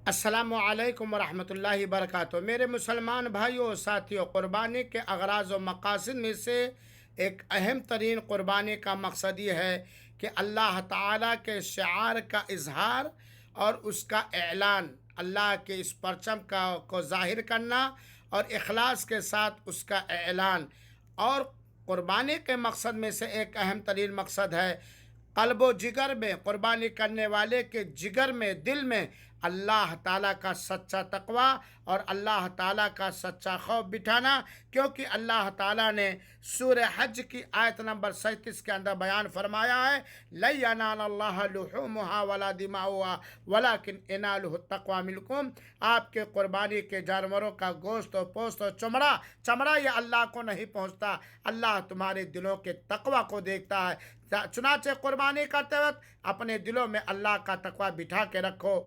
السلام علیکم ورحمۃ اللہ وبرکاتہ۔ میرے مسلمان بھائیوں ساتھیوں، قربانی کے اغراض و مقاصد میں سے ایک اہم ترین قربانی کا مقصد یہ ہے کہ اللہ تعالیٰ کے شعار کا اظہار اور اس کا اعلان، اللہ کے اس پرچم کو ظاہر کرنا اور اخلاص کے ساتھ اس کا اعلان۔ اور قربانی کے مقصد میں سے ایک اہم ترین مقصد ہے قلب و جگر میں، قربانی کرنے والے کے جگر میں، دل میں اللہ تعالیٰ کا سچا تقوی اور اللہ تعالیٰ کا سچا خوف بٹھانا، کیونکہ اللہ تعالیٰ نے سورہ حج کی آیت نمبر 37 کے اندر بیان فرمایا ہے لَن يَنَالَ اللَّهَ لُحُومُهَا وَلَا دِمَاؤُهَا وَلَكِنْ يَنَالُهُ التَّقْوَىٰ مِنكُمْ۔ آپ کے قربانی کے جانوروں کا گوشت و پوست و چمڑا یہ اللہ کو نہیں پہنچتا، اللہ تمہارے دلوں کے تقوی کو دیکھتا ہے۔ چنانچہ قربانی کرتے وقت اپنے دلوں میں اللہ کا تقوی بٹھا کے رکھو۔